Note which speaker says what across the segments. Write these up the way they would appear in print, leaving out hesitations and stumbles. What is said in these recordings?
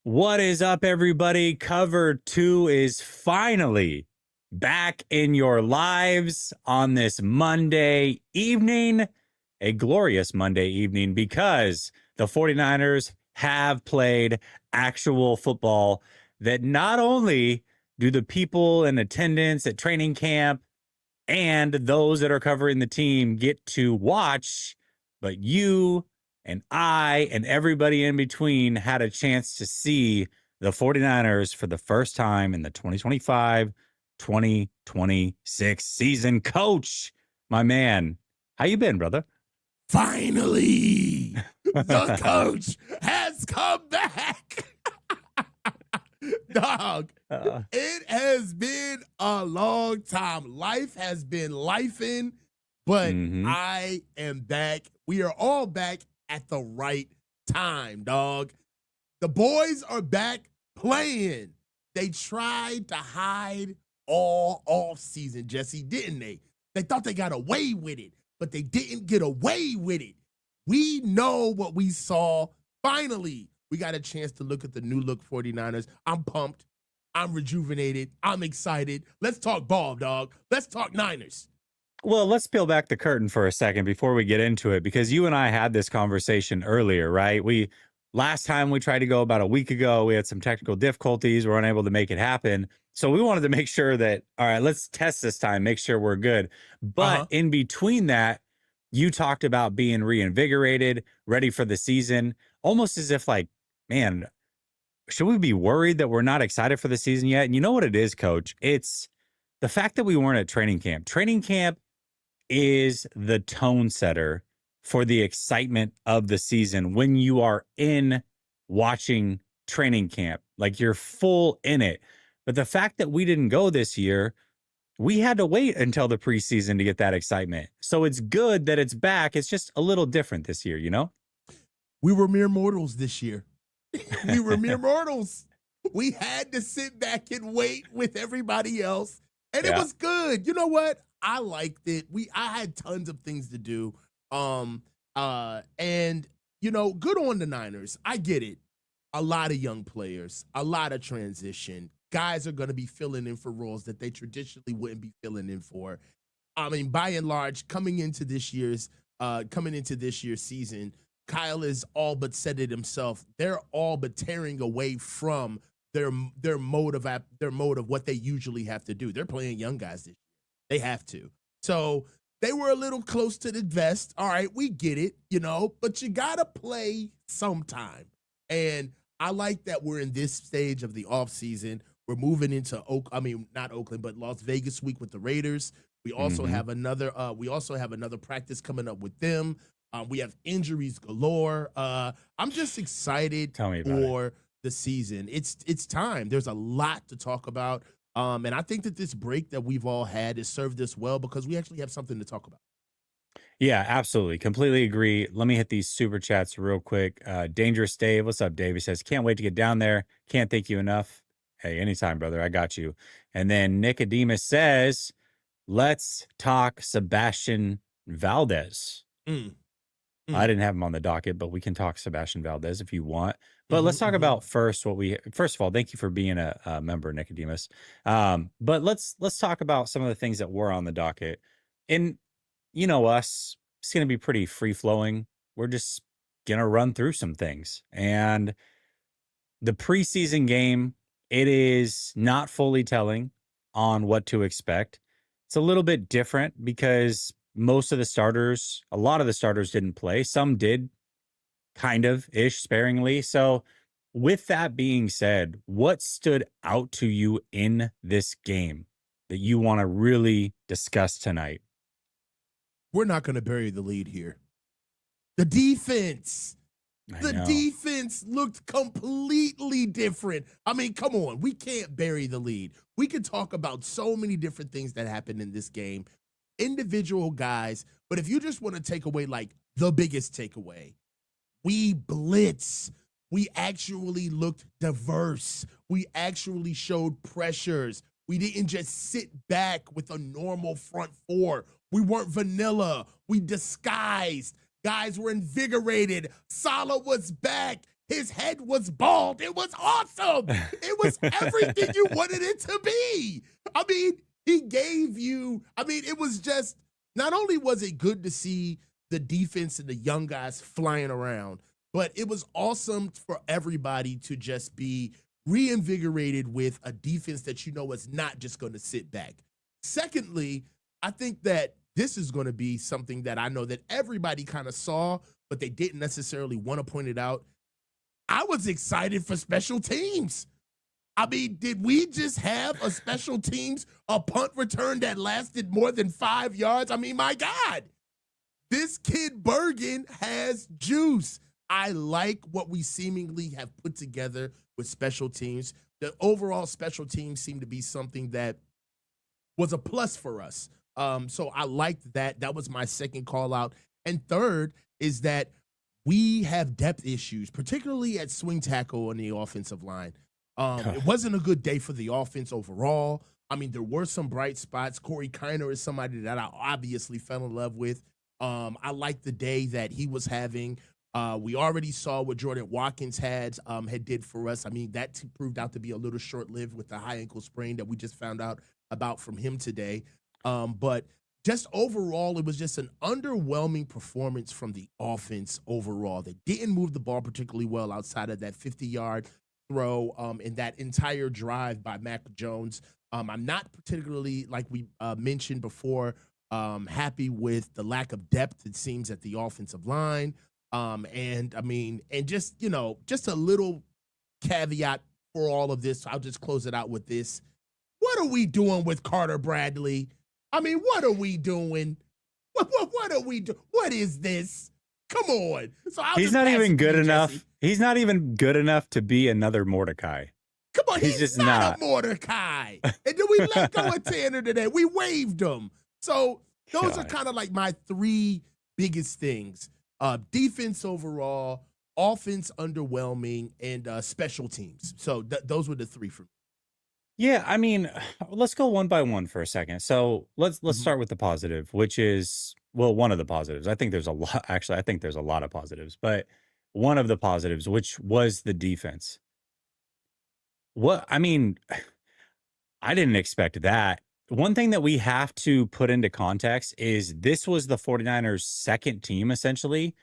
Speaker 1: What is up, everybody? Cover 2 is finally back in your lives on this Monday evening, a glorious Monday evening, because the 49ers have played actual football that not only do the people in attendance at training camp and those that are covering the team get to watch, but you and I and everybody in between had a chance to see the 49ers for the first time in the 2025-2026 season. Coach, my man, how you been, brother?
Speaker 2: Finally, the coach has come back. Dog, it has been a long time. Life has been lifing, but I am back. We are all back at the right time, dog. The boys are back playing. They tried to hide all off season, Jesse, didn't they? They thought they got away with it, but they didn't get away with it. We know what we saw. Finally, we got a chance to look at the new look 49ers. I'm pumped. I'm rejuvenated. I'm excited. Let's talk ball, dog. Let's talk Niners.
Speaker 1: Well, let's peel back the curtain for a second before we get into it, because you and I had this conversation earlier, right? Last time we tried to go about a week ago, we had some technical difficulties. We're unable to make it happen. So we wanted to make sure that, all right, let's test this time, make sure we're good. But in between that, you talked about being reinvigorated, ready for the season, almost as if like, man, should we be worried that we're not excited for the season yet? And you know what it is, Coach? It's the fact that we weren't at training camp. Training camp is the tone setter for the excitement of the season when you are in watching training camp, like you're full in it. But the fact that we didn't go this year, we had to wait until the preseason to get that excitement. So it's good that it's back. It's just a little different this year, you know?
Speaker 2: We were mere mortals this year. We were mere mortals. We had to sit back and wait with everybody else. And it was good. You know what? I liked it. I had tons of things to do. And you know, good on the Niners. I get it. A lot of young players, a lot of transition. Guys are going to be filling in for roles that they traditionally wouldn't be filling in for. I mean, by and large, coming into this year's season, Kyle has all but said it himself. They're all but tearing away from their mode of what they usually have to do. They're playing young guys this year. They have to. So they were a little close to the vest. All right, we get it, you know, but you gotta play sometime. And I like that we're in this stage of the offseason. We're moving into not Oakland, but Las Vegas week with the Raiders. We also have another practice coming up with them. We have injuries galore. I'm just excited for the season. It's time. There's a lot to talk about. And I think that this break that we've all had has served us well because we actually have something to talk about.
Speaker 1: Yeah, absolutely. Completely agree. Let me hit these super chats real quick. Dangerous Dave. What's up, Dave? He says, can't wait to get down there. Can't thank you enough. Hey, anytime, brother. I got you. And then Nicodemus says, let's talk Sebastian Valdez. I didn't have him on the docket, but we can talk Sebastian Valdez if you want. But let's talk about first of all, thank you for being a member, Nicodemus. But let's talk about some of the things that were on the docket. And you know us, it's going to be pretty free flowing. We're just going to run through some things. And the preseason game, it is not fully telling on what to expect. It's a little bit different because a lot of the starters didn't play. Some did kind of ish sparingly. So with that being said, what stood out to you in this game that you want to really discuss tonight?
Speaker 2: We're not going to bury the lead here. The defense. The defense looked completely different. I mean, come on. We can't bury the lead. We could talk about so many different things that happened in this game, individual guys. But if you just want to take away like the biggest takeaway, we blitz. We actually looked diverse. We actually showed pressures. We didn't just sit back with a normal front four. We weren't vanilla. We disguised. Guys were invigorated. Salah was back. His head was bald. It was awesome. It was everything you wanted it to be. I mean, he gave you, I mean, it was just, not only was it good to see the defense and the young guys flying around, but it was awesome for everybody to just be reinvigorated with a defense that you know is not just going to sit back. Secondly, I think that this is going to be something that I know that everybody kind of saw, but they didn't necessarily want to point it out. I was excited for special teams. I mean, did we just have a special teams, a punt return that lasted more than 5 yards? I mean, my God, this kid Bergen has juice. I like what we seemingly have put together with special teams. The overall special teams seem to be something that was a plus for us. So I liked that. That was my second call out. And third is that we have depth issues, particularly at swing tackle on the offensive line. It wasn't a good day for the offense overall. I mean, there were some bright spots. Corey Kiner is somebody that I obviously fell in love with. I liked the day that he was having. We already saw what Jordan Watkins had did for us. I mean, that proved out to be a little short-lived with the high ankle sprain that we just found out about from him today. But just overall, it was just an underwhelming performance from the offense overall. They didn't move the ball particularly well outside of that 50-yard throw in that entire drive by Mac Jones. I'm not particularly, like we mentioned before, happy with the lack of depth, it seems, at the offensive line. And I mean, and just, you know, just a little caveat for all of this. I'll just close it out with this. What are we doing with Carter Bradley? I mean, what are we doing? What are we doing? What is this? Come on. So
Speaker 1: he's not even good enough. Jesse. He's not even good enough to be another Mordecai.
Speaker 2: Come on, he's just not a Mordecai. And then we let go of Tanner today. We waived him. So those are kind of like my three biggest things. Defense overall, offense underwhelming, and special teams. So those were the three for me.
Speaker 1: Yeah, I mean, let's go one by one for a second. So let's start with the positive, which is, well, one of the positives. I think there's a lot, actually, I think there's a lot of positives, but one of the positives, which was the defense. What, I mean, I didn't expect that. One thing that we have to put into context is this was the 49ers' second team, essentially,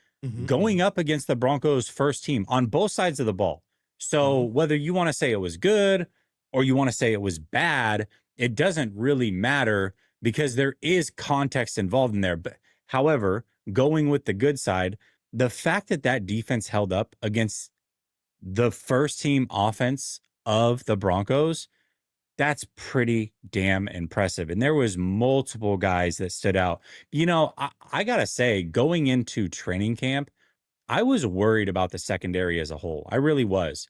Speaker 1: going up against the Broncos' first team on both sides of the ball. So whether you want to say it was good or you want to say it was bad, it doesn't really matter because there is context involved in there. But however, going with the good side, the fact that that defense held up against the first team offense of the Broncos, that's pretty damn impressive. And there was multiple guys that stood out. You know, I gotta say, going into training camp, I was worried about the secondary as a whole. I really was.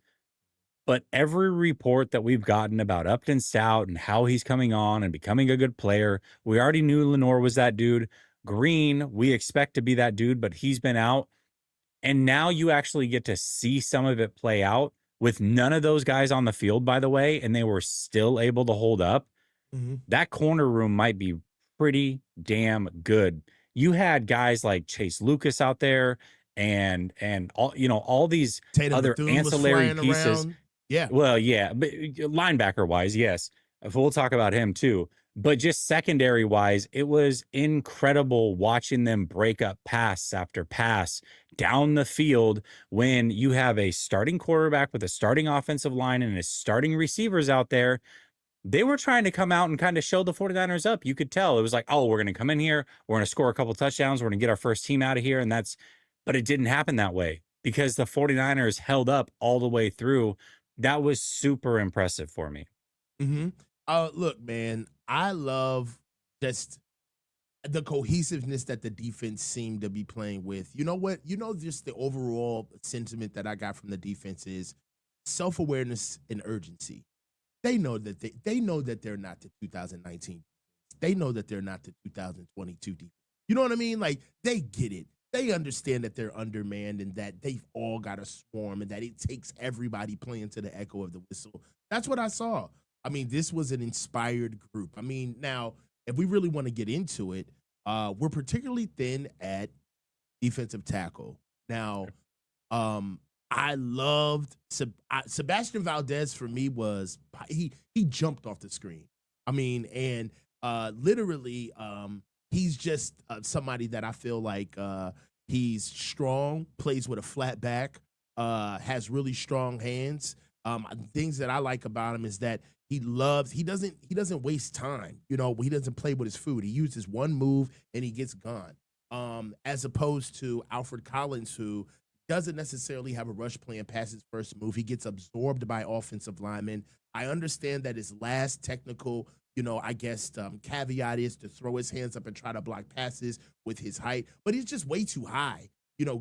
Speaker 1: But every report that we've gotten about Upton Stout and how he's coming on and becoming a good player, we already knew Lenore was that dude. Green, we expect to be that dude, but he's been out. And now you actually get to see some of it play out with none of those guys on the field, by the way, and they were still able to hold up. That corner room might be pretty damn good. You had guys like Chase Lucas out there and all, you know, all these
Speaker 2: Tatum
Speaker 1: other
Speaker 2: Bethune
Speaker 1: ancillary pieces.
Speaker 2: Around. Yeah.
Speaker 1: Well, yeah, but linebacker wise, yes. We'll talk about him too. But just secondary wise, it was incredible watching them break up pass after pass down the field when you have a starting quarterback with a starting offensive line and his starting receivers out there. They were trying to come out and kind of show the 49ers up. You could tell it was like, oh, we're going to come in here. We're going to score a couple touchdowns. We're going to get our first team out of here. And but it didn't happen that way because the 49ers held up all the way through. That was super impressive for me.
Speaker 2: Look, man, I love just the cohesiveness that the defense seemed to be playing with. You know what? You know, just the overall sentiment that I got from the defense is self-awareness and urgency. They know that they know that they're not the 2019. They know that they're not the 2022 defense. You know what I mean? Like, they get it. They understand that they're undermanned and that they've all got a swarm and that it takes everybody playing to the echo of the whistle. That's what I saw. I mean, this was an inspired group. I mean, now, if we really want to get into it, we're particularly thin at defensive tackle. Now, I loved Sebastian Valdez. For me, was he jumped off the screen. I mean, and literally, he's just somebody that I feel like he's strong, plays with a flat back, has really strong hands. Things that I like about him is that he doesn't waste time. You know, he doesn't play with his food. He uses one move and he gets gone. As opposed to Alfred Collins, who doesn't necessarily have a rush plan past his first move. He gets absorbed by offensive linemen. I understand that his last technical, I guess, caveat is to throw his hands up and try to block passes with his height, but he's just way too high.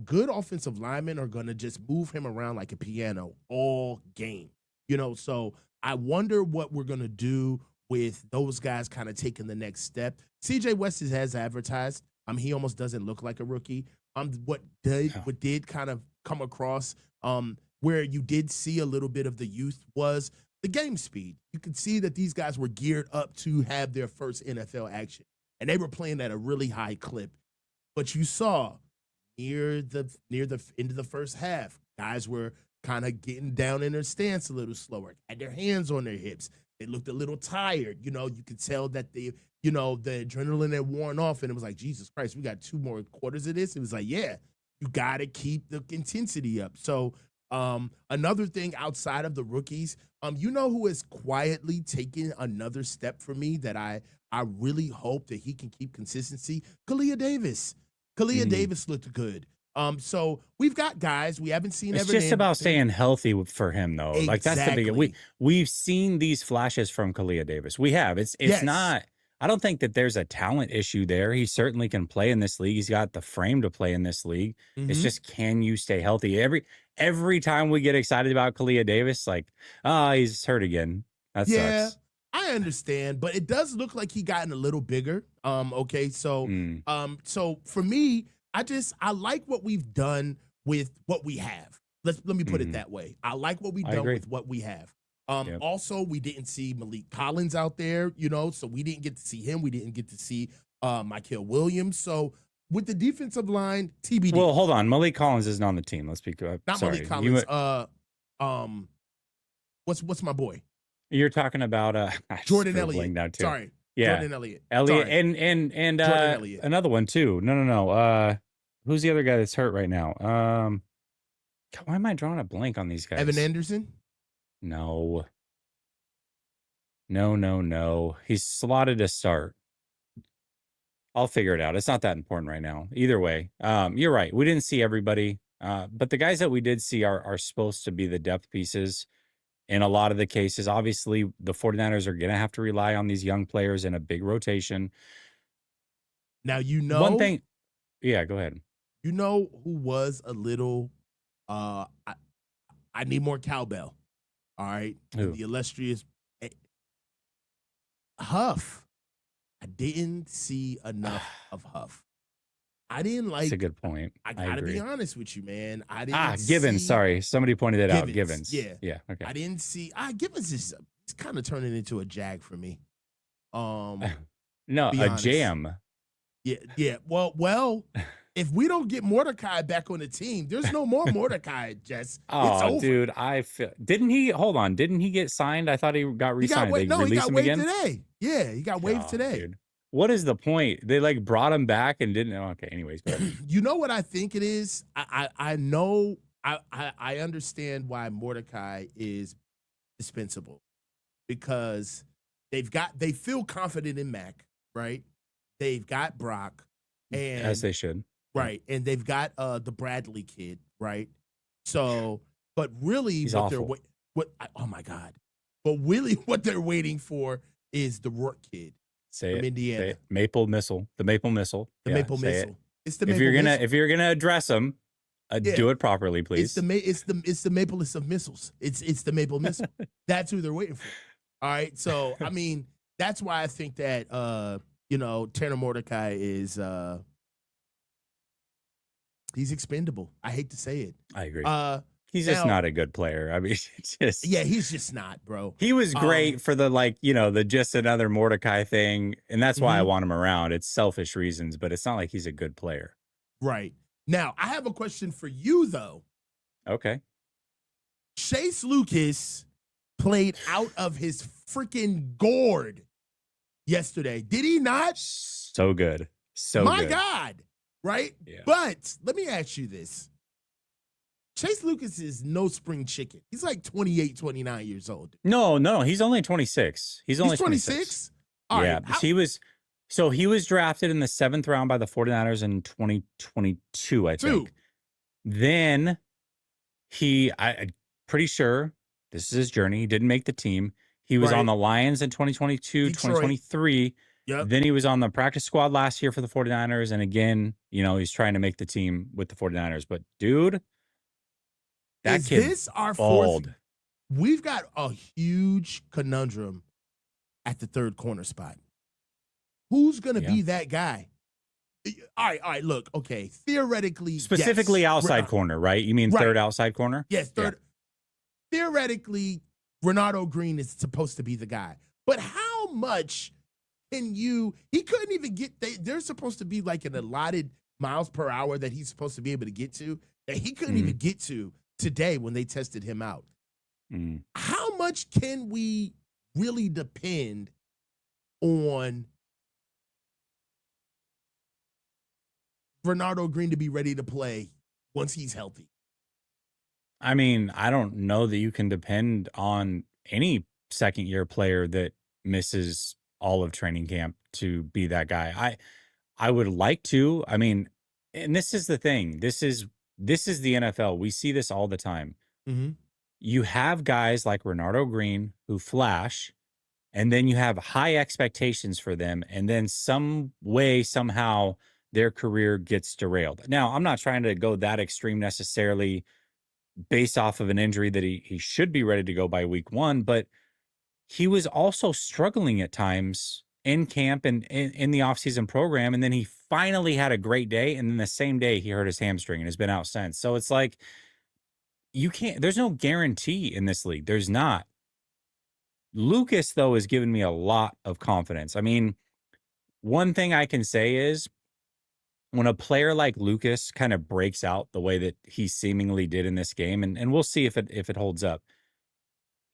Speaker 2: Good offensive linemen are going to just move him around like a piano all game. So I wonder what we're going to do with those guys kind of taking the next step. CJ West has advertised. He almost doesn't look like a rookie. What did kind of come across where you did see a little bit of the youth was the game speed. You could see that these guys were geared up to have their first NFL action, and they were playing at a really high clip. But you saw near the end of the first half, guys were kind of getting down in their stance a little slower, had their hands on their hips. They looked a little tired. You could tell that the adrenaline had worn off, and it was like, Jesus Christ, we got 2 more quarters of this. It was like, yeah, you got to keep the intensity up. So another thing outside of the rookies, who is quietly taking another step for me that I really hope that he can keep consistency? Kalia Davis. Davis looked good. So we've got guys we haven't seen.
Speaker 1: It's just about staying healthy for him, though.
Speaker 2: Exactly.
Speaker 1: Like that's the big. We've seen these flashes from Kalia Davis. We have. It's
Speaker 2: yes.
Speaker 1: not. I don't think that there's a talent issue there. He certainly can play in this league. He's got the frame to play in this league. Mm-hmm. It's just, can you stay healthy? Every time we get excited about Kalia Davis, like, he's hurt again. That sucks.
Speaker 2: I understand, but it does look like he gotten a little bigger. Okay, so so for me, I like what we've done with what we have. Let me put it that way. I like what we've done with what we have. Also, we didn't see Malik Collins out there, so we didn't get to see him. We didn't get to see Mykel Williams. So with the defensive line, TBD.
Speaker 1: Well, hold on. Malik Collins isn't on the team. Let's be good.
Speaker 2: Not Malik Collins. What's my boy?
Speaker 1: You're talking about
Speaker 2: Jordan Elliott.
Speaker 1: Now too.
Speaker 2: Sorry.
Speaker 1: Yeah.
Speaker 2: Jordan Elliott.
Speaker 1: And
Speaker 2: Jordan Elliott.
Speaker 1: Another one too. No. Who's the other guy that's hurt right now? Why am I drawing a blank on these guys?
Speaker 2: Evan Anderson?
Speaker 1: No. He's slotted to start. I'll figure it out. It's not that important right now. Either way, you're right. We didn't see everybody, but the guys that we did see are supposed to be the depth pieces in a lot of the cases. Obviously, the 49ers are going to have to rely on these young players in a big rotation.
Speaker 2: Now,
Speaker 1: one thing. Yeah, go ahead.
Speaker 2: You know who was a little, I need more cowbell. All right. The illustrious Huff. I didn't see enough of Huff. I didn't like.
Speaker 1: That's a good point.
Speaker 2: I gotta be honest with you, man. I didn't.
Speaker 1: Givens. Sorry, somebody pointed it out. Givens.
Speaker 2: Yeah.
Speaker 1: Okay.
Speaker 2: I didn't see. Givens is kind of turning into a jag for me.
Speaker 1: No, a jam.
Speaker 2: Yeah. Well. If we don't get Mordecai back on the team, there's no more Mordecai, Jess.
Speaker 1: Oh, dude, didn't he? Hold on, didn't he get signed? I thought he got re-signed.
Speaker 2: He got waived today. Yeah, he got waived today.
Speaker 1: Dude. What is the point? They brought him back and didn't. Okay, anyways.
Speaker 2: You know what I think it is? I know. I understand why Mordecai is dispensable, because they feel confident in Mac, right? They've got Brock, and
Speaker 1: as they should.
Speaker 2: Right, and they've got the Bradley kid, right? So, but really,
Speaker 1: he's awful.
Speaker 2: Oh my God! But really, what they're waiting for is the Rourke kid from Indiana.
Speaker 1: Say it. Maple Missile, the Maple Missile,
Speaker 2: Maple Missile. It's the
Speaker 1: if you're gonna address them, do it properly, please.
Speaker 2: It's the Maplest of missiles. It's the Maple Missile. That's who they're waiting for. All right, so I mean, that's why I think that Tanner Mordecai is. He's expendable. I hate to say it.
Speaker 1: I agree. He's just not a good player. I mean,
Speaker 2: he's just not, bro.
Speaker 1: He was great for the the just another Mordecai thing, and that's why I want him around. It's selfish reasons, but it's not like he's a good player.
Speaker 2: Right. Now, I have a question for you, though.
Speaker 1: Okay.
Speaker 2: Chase Lucas played out of his freaking gourd yesterday. Did he not?
Speaker 1: So good. So
Speaker 2: My
Speaker 1: good.
Speaker 2: God. Right?
Speaker 1: Yeah.
Speaker 2: But let me ask you this. Chase Lucas is no spring chicken. He's like 28, 29 years old.
Speaker 1: No. He's only 26. He's only
Speaker 2: 26?
Speaker 1: All
Speaker 2: All
Speaker 1: yeah.
Speaker 2: right.
Speaker 1: He was drafted in the 7th round by the 49ers in 2022, I think. Then I'm pretty sure this is his journey. He didn't make the team. He was on the Lions in 2022,
Speaker 2: Detroit.
Speaker 1: 2023.
Speaker 2: Yep.
Speaker 1: Then he was on the practice squad last year for the 49ers. And again, he's trying to make the team with the 49ers. But dude, that
Speaker 2: is
Speaker 1: kid
Speaker 2: this our
Speaker 1: balled.
Speaker 2: fourth? We've got a huge conundrum at the third corner spot. Who's going to be that guy? All right. Look, okay. Theoretically,
Speaker 1: specifically
Speaker 2: yes.
Speaker 1: outside corner, right? You mean third outside corner?
Speaker 2: Yes, third. Yeah. Theoretically, Renardo Green is supposed to be the guy. But how much can he couldn't even get, there's supposed to be like an allotted miles per hour that he's supposed to be able to get to that he couldn't even get to today when they tested him out. How much can we really depend on Renardo Green to be ready to play once he's healthy?
Speaker 1: I mean, I don't know that you can depend on any second-year player that misses all of training camp to be that guy. I would like to. I mean, and this is the thing. This is the NFL. We see this all the time. You have guys like Renardo Green who flash, and then you have high expectations for them, and then some way, somehow, their career gets derailed. Now, I'm not trying to go that extreme necessarily based off of an injury that he should be ready to go by week 1, but he was also struggling at times in camp and in the offseason program, and then he finally had a great day, and then the same day he hurt his hamstring and has been out since. So it's like, there's no guarantee in this league. There's not. Lucas, though, has given me a lot of confidence. I mean, one thing I can say is when a player like Lucas kind of breaks out the way that he seemingly did in this game, and we'll see if it holds up.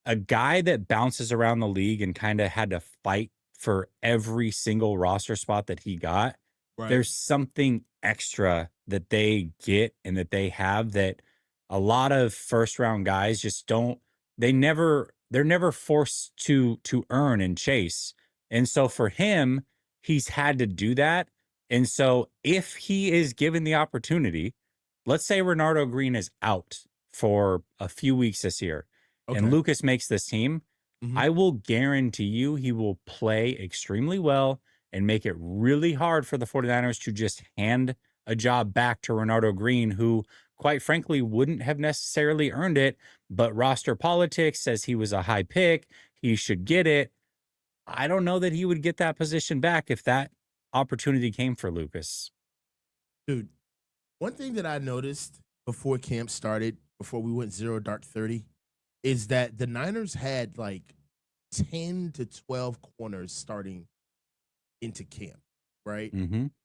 Speaker 1: A guy that bounces around the league and kind of had to fight for every single roster spot that he got, there's something extra that they get and that they have that a lot of first round guys just don't. They're never forced to earn and chase. And so for him, he's had to do that. And so if he is given the opportunity, let's say Renardo Green is out for a few weeks this year, and Lucas makes this team, I will guarantee you he will play extremely well and make it really hard for the 49ers to just hand a job back to Renardo Green, who, quite frankly, wouldn't have necessarily earned it, but roster politics says he was a high pick, he should get it. I don't know that he would get that position back if that opportunity came for Lucas.
Speaker 2: Dude, one thing that I noticed before camp started, before we went 0 dark 30, is that the Niners had like 10 to 12 corners starting into camp, right?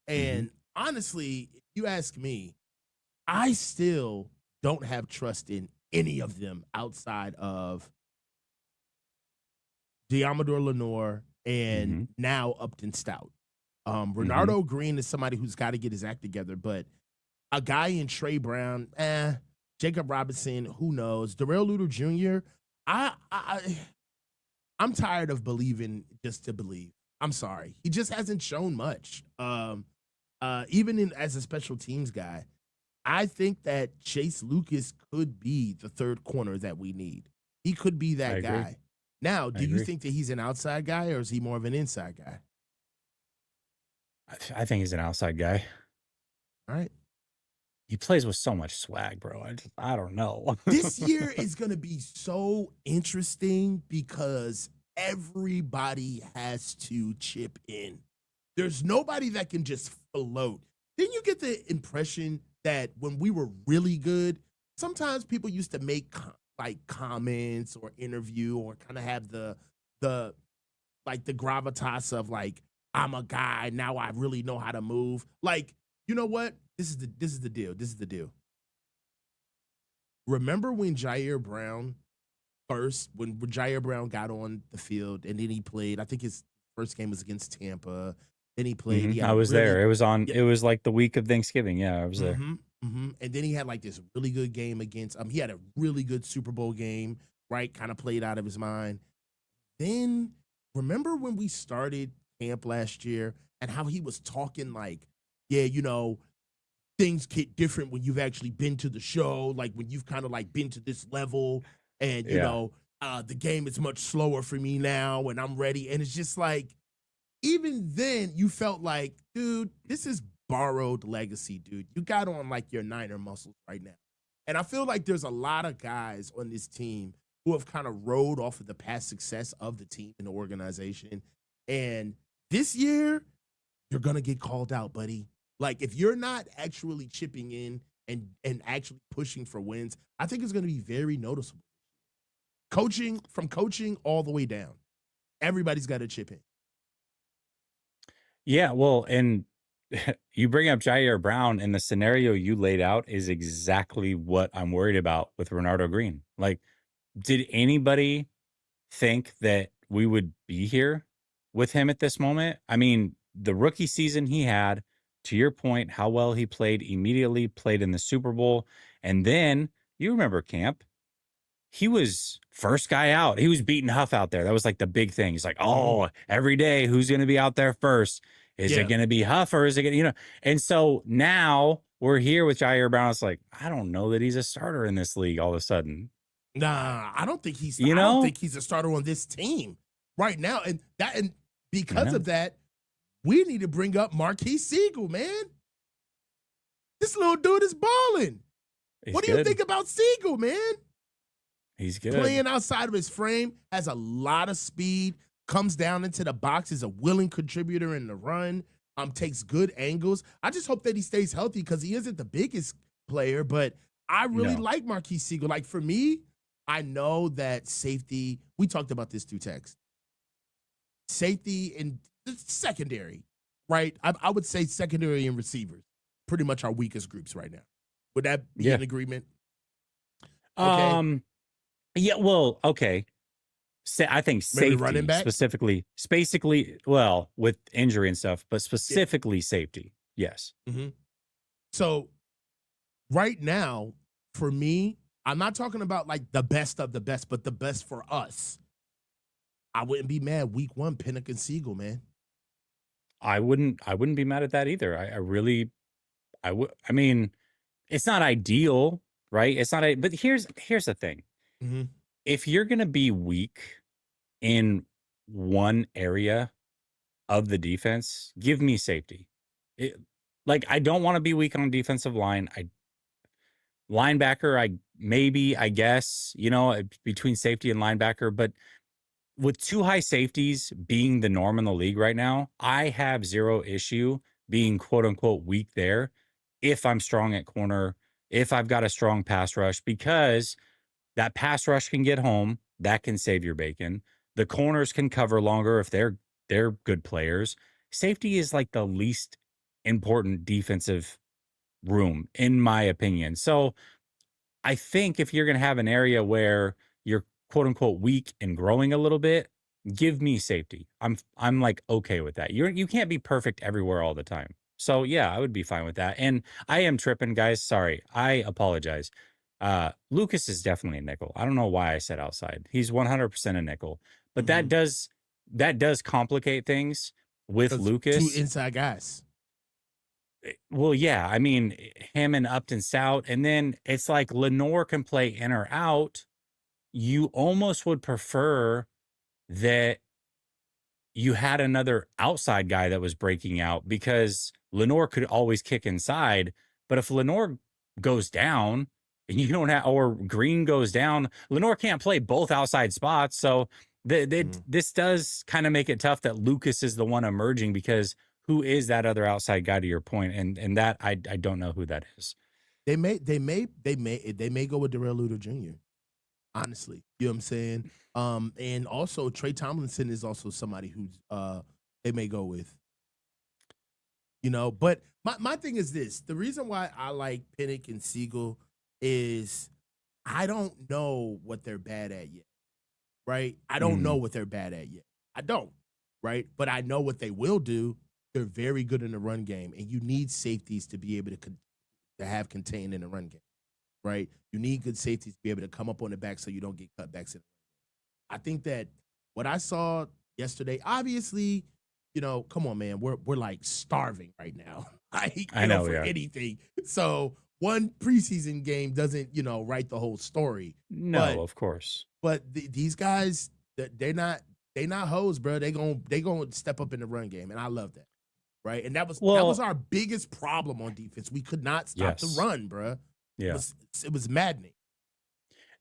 Speaker 2: And honestly, if you ask me, I still don't have trust in any of them outside of Deommodore Lenoir and now Upton Stout. Renardo Green is somebody who's got to get his act together, but a guy in Trey Brown, Jacob Robinson, who knows? Darrell Luter Jr., I'm tired of believing just to believe. I'm sorry. He just hasn't shown much. Even as a special teams guy, I think that Chase Lucas could be the third corner that we need. He could be that guy. Now, do you think that he's an outside guy or is he more of an inside guy?
Speaker 1: I think he's an outside guy.
Speaker 2: All right.
Speaker 1: He plays with so much swag, bro. I don't know.
Speaker 2: This year is going to be so interesting because everybody has to chip in. There's nobody that can just float. Didn't you get the impression that when we were really good, sometimes people used to make like comments or interview or kind of have the gravitas of like, I'm a guy, now I really know how to move. Like, you know what? This is the deal. This is the deal. remember when Jair Brown when Jair Brown got on the field and then he played, I think his first game was against Tampa. Then he played, he had
Speaker 1: I
Speaker 2: a
Speaker 1: was
Speaker 2: really
Speaker 1: there. It was on.
Speaker 2: yeah,
Speaker 1: It was like the week of Thanksgiving. Yeah, I was there.
Speaker 2: and then he had like this really good game against he had a really good Super Bowl game, right? Kind of played out of his mind. Then remember when we started camp last year and how he was talking like, yeah, things get different when you've actually been to the show, like when you've kind of like been to this level, and
Speaker 1: Yeah.
Speaker 2: the game is much slower for me now, and I'm ready. And it's just like, even then, you felt like, dude, this is borrowed legacy, dude. You got on like your Niner muscles right now. And I feel like there's a lot of guys on this team who have kind of rode off of the past success of the team and the organization. And this year, you're gonna get called out, buddy. Like if you're not actually chipping in and actually pushing for wins, I think it's gonna be very noticeable. Coaching all the way down. Everybody's got to chip in.
Speaker 1: Yeah. Well, and you bring up Jair Brown, and the scenario you laid out is exactly what I'm worried about with Renardo Green. Like, did anybody think that we would be here with him at this moment? I mean, the rookie season he had, to your point, how well he played immediately, played in the Super Bowl. And then you remember camp, he was first guy out. He was beating Huff out there. That was like the big thing. He's like,
Speaker 2: Mhm.
Speaker 1: oh, every day, who's going to be out there first? Is it
Speaker 2: Yeah.
Speaker 1: going to be Huff or is it going to, And so now we're here with Jair Brown. It's like, I don't know that he's a starter in this league all of a sudden.
Speaker 2: Nah, I don't think he's
Speaker 1: You
Speaker 2: I don't
Speaker 1: know?
Speaker 2: think he's a starter on this team right now. And
Speaker 1: I
Speaker 2: because
Speaker 1: know.
Speaker 2: of that, we need to bring up Marquise Siegel, man. This little dude is balling.
Speaker 1: He's
Speaker 2: What do you
Speaker 1: good.
Speaker 2: think about Siegel, man?
Speaker 1: He's good.
Speaker 2: Playing outside of his frame, has a lot of speed, comes down into the box, is a willing contributor in the run, takes good angles. I just hope that he stays healthy because he isn't the biggest player, but I really
Speaker 1: No.
Speaker 2: like Marquise Siegel. Like for me, I know that safety, we talked about this through text. Safety and secondary, right? I would say secondary and receivers, pretty much our weakest groups right now. Would that be
Speaker 1: Yeah.
Speaker 2: an agreement? Okay.
Speaker 1: Um, yeah, well, okay. I think
Speaker 2: Maybe running
Speaker 1: safety
Speaker 2: back?
Speaker 1: specifically, well, with injury and stuff, but
Speaker 2: Yeah.
Speaker 1: specifically safety. Yes.
Speaker 2: Mm-hmm. So right now, for me, I'm not talking about like the best of the best, but the best for us. I wouldn't be mad week one, Pinnock and Siegel, man.
Speaker 1: I wouldn't be mad at that either. I really I would I mean, it's not ideal, right? It's not but here's the thing.
Speaker 2: Mm-hmm.
Speaker 1: If you're going to be weak in one area of the defense, give me safety. It, like I don't want to be weak on defensive line. I linebacker, I guess, between safety and linebacker, but with two high safeties being the norm in the league right now, I have zero issue being quote unquote weak there if I'm strong at corner, if I've got a strong pass rush, because that pass rush can get home, that can save your bacon. The corners can cover longer if they're good players. Safety is like the least important defensive room, in my opinion. So I think if you're going to have an area where you're quote unquote weak and growing a little bit, give me safety. I'm like okay with that. You can't be perfect everywhere all the time. So yeah, I would be fine with that. And I am tripping, guys. Sorry. I apologize. Lucas is definitely a nickel. I don't know why I said outside. He's 100% a nickel. But
Speaker 2: Mm-hmm.
Speaker 1: that does complicate things with
Speaker 2: Because two
Speaker 1: Lucas.
Speaker 2: inside guys.
Speaker 1: Well, yeah, I mean, him and Upton Stout, and then it's like Lenore can play in or out. You almost would prefer that you had another outside guy that was breaking out because Lenore could always kick inside. But if Lenore goes down and you don't have, or Green goes down, Lenore can't play both outside spots. So this does kind of make it tough that Lucas is the one emerging because who is that other outside guy to your point? And that I don't know who that is.
Speaker 2: They may go with Darrell Luter Jr. Honestly, you know what I'm saying. And also Trey Tomlinson is also somebody who's they may go with. But my thing is this: the reason why I like Pinnock and Siegel is I don't know what they're bad at yet, right? I don't know
Speaker 1: Mm,
Speaker 2: what they're bad at yet. I don't, right? But I know what they will do. They're very good in the run game, and you need safeties to be able to have contained in the run game, right? You need good safeties to be able to come up on the back so you don't get cutbacks in. I think that what I saw yesterday, obviously, come on, man, we're like starving right now, like
Speaker 1: I know we
Speaker 2: for
Speaker 1: are.
Speaker 2: anything. So one preseason game doesn't, write the whole story.
Speaker 1: No,
Speaker 2: But
Speaker 1: of course.
Speaker 2: these guys, they're not hoes, bro. They gonna step up in the run game, and I love that, right? And that was
Speaker 1: Well,
Speaker 2: our biggest problem on defense. We could not stop the
Speaker 1: yes.
Speaker 2: run, bro. It
Speaker 1: Yeah.
Speaker 2: was it was maddening.